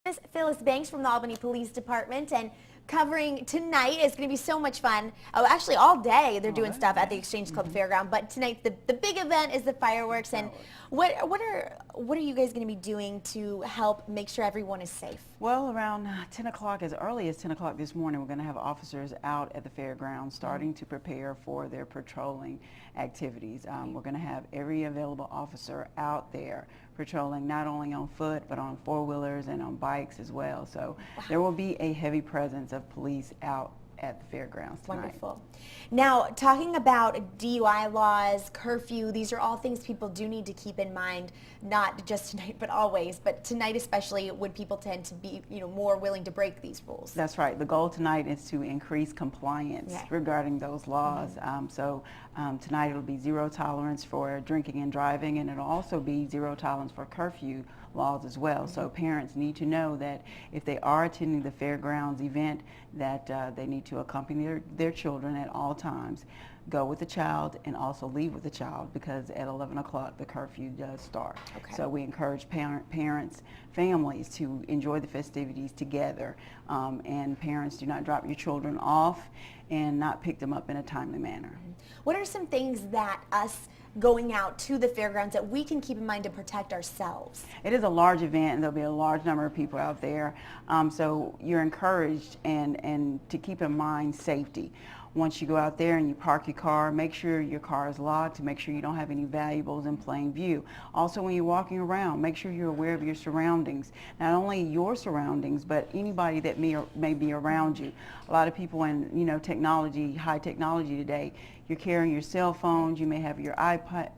Miss Phyllis Banks from the Albany Police Department, and covering tonight is going to be so much fun. Oh, actually all day they're doing stuff at the Exchange Club Fairground, but tonight the big event is the fireworks. And what are you guys going to be doing to help make sure everyone is safe? Well, around 10 o'clock, as early as 10 o'clock this morning, we're going to have officers out at the fairground starting to prepare for their patrolling activities. We're going to have every available officer out there patrolling, not only on foot but on four-wheelers and on bikes as well. So there will be a heavy presence of police out at the fairgrounds tonight. Wonderful. Now, talking about DUI laws, curfew, these are all things people do need to keep in mind, not just tonight but always, but tonight especially when people tend to be more willing to break these rules. That's right. The goal tonight is to increase compliance regarding those laws. Tonight it'll be zero tolerance for drinking and driving, and it'll also be zero tolerance for curfew laws as well. So parents need to know that if they are attending the fairgrounds event, that they need to accompany their children at all times. Go with the child and also leave with the child, because at 11 o'clock the curfew does start. So we encourage parents, families to enjoy the festivities together, and parents, do not drop your children off and not pick them up in a timely manner. What are some things that us going out to the fairgrounds that we can keep in mind to protect ourselves? It is a large event, and there'll be a large number of people out there, so you're encouraged and to keep in mind safety. Once you go out there and you park your car, make sure your car is locked, to make sure you don't have any valuables in plain view. Also, when you're walking around, make sure you're aware of your surroundings. Not only your surroundings, but anybody that may be around you. A lot of people in technology, high technology today, you're carrying your cell phones, you may have your iPad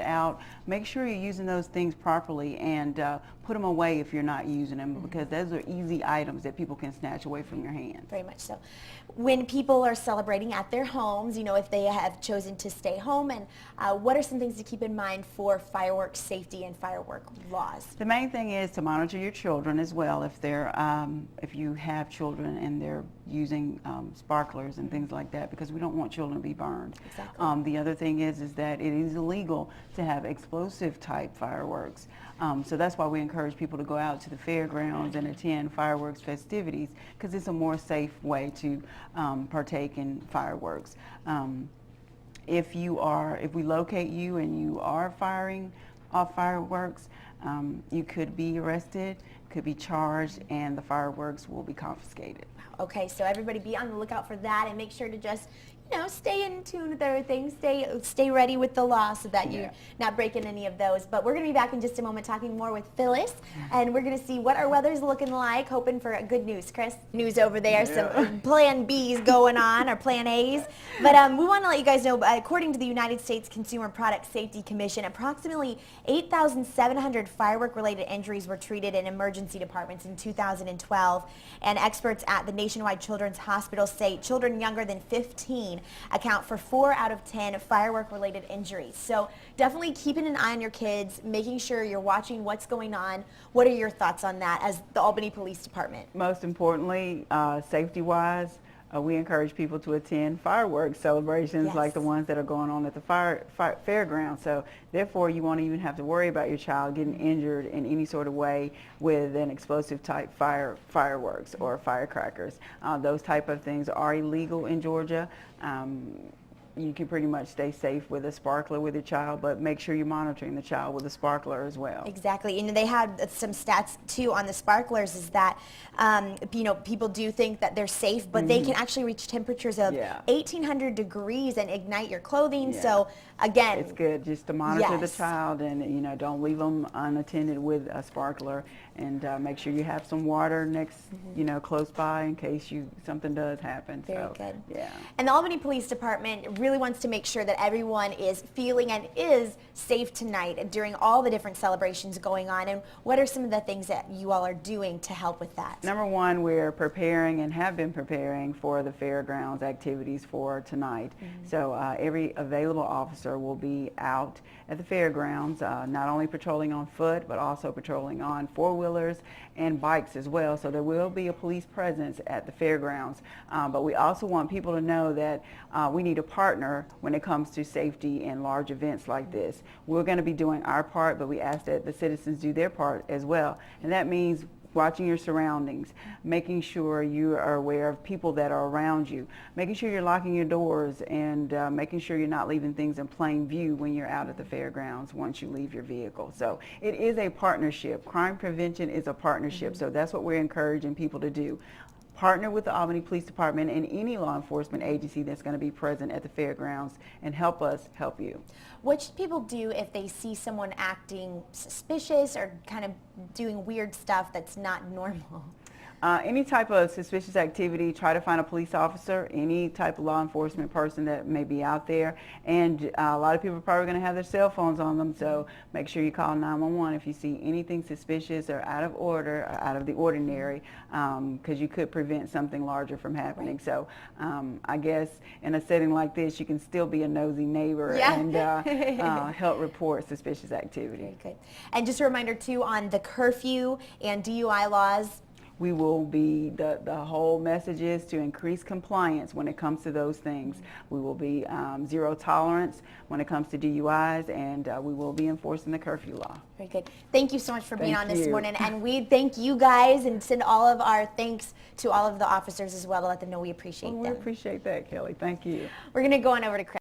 out. Make sure you're using those things properly, and put them away if you're not using them, because those are easy items that people can snatch away from your hand. Very much so. When people are celebrating at their homes, if they have chosen to stay home, and what are some things to keep in mind for fireworks safety and firework laws? The main thing is to monitor your children as well. If you have children and they're using sparklers and things like that, because we don't want children to be burned. Exactly. The other thing is that it is illegal to have explosive type fireworks. So that's why we encourage people to go out to the fairgrounds and attend fireworks festivities, because it's a more safe way to partake in fireworks. If we locate you and you are firing off fireworks, you could be arrested, could be charged, and the fireworks will be confiscated. Okay, so everybody be on the lookout for that, and make sure to just stay in tune with everything, stay ready with the law, so that you're not breaking any of those. But we're going to be back in just a moment talking more with Phyllis, and we're going to see what our weather's looking like, hoping for good news. Chris, news over there, some plan B's going on, or plan A's. But we want to let you guys know, according to the United States Consumer Product Safety Commission, approximately 8,700 firework-related injuries were treated in emergency departments in 2012, and experts at the Nationwide Children's Hospital say children younger than 15 account for 4 out of 10 firework-related injuries. So definitely keeping an eye on your kids, making sure you're watching what's going on. What are your thoughts on that as the Albany Police Department? Most importantly, safety-wise, we encourage people to attend fireworks celebrations like the ones that are going on at the fairground. So therefore, you won't even have to worry about your child getting injured in any sort of way with an explosive type fireworks or firecrackers. Those type of things are illegal in Georgia. You can pretty much stay safe with a sparkler with your child, but make sure you're monitoring the child with a sparkler as well. Exactly. And they had some stats too on the sparklers, is that people do think that they're safe, but they can actually reach temperatures of 1,800 degrees and ignite your clothing. So again, it's good just to monitor the child, and don't leave them unattended with a sparkler, and make sure you have some water next close by in case something does happen. Very good. Yeah. And the Albany Police Department really wants to make sure that everyone is feeling and is safe tonight during all the different celebrations going on. And what are some of the things that you all are doing to help with that? Number one, we're preparing and have been preparing for the fairgrounds activities for tonight. So every available officer will be out at the fairgrounds, not only patrolling on foot, but also patrolling on four-wheelers and bikes as well. So there will be a police presence at the fairgrounds. But we also want people to know that we need a partner when it comes to safety in large events like this. We're going to be doing our part, but we ask that the citizens do their part as well. And that means watching your surroundings, making sure you are aware of people that are around you, making sure you're locking your doors, and making sure you're not leaving things in plain view when you're out at the fairgrounds once you leave your vehicle. So it is a partnership. Crime prevention is a partnership, so that's what we're encouraging people to do. Partner with the Albany Police Department and any law enforcement agency that's going to be present at the fairgrounds and help us help you. What should people do if they see someone acting suspicious or kind of doing weird stuff that's not normal? Any type of suspicious activity, try to find a police officer, any type of law enforcement person that may be out there. And a lot of people are probably going to have their cell phones on them, so make sure you call 911 if you see anything suspicious or out of order, or out of the ordinary, because you could prevent something larger from happening. So I guess in a setting like this, you can still be a nosy neighbor and help report suspicious activity. Very good. And just a reminder too on the curfew and DUI laws. We will be, the whole message is to increase compliance when it comes to those things. We will be zero tolerance when it comes to DUIs, and we will be enforcing the curfew law. Very good. Thank you so much for being on this you. morning, and we thank you guys and send all of our thanks to all of the officers as well to let them know we appreciate Well, them. we appreciate that, Kelly. Thank you. We're going to go on over to Chris.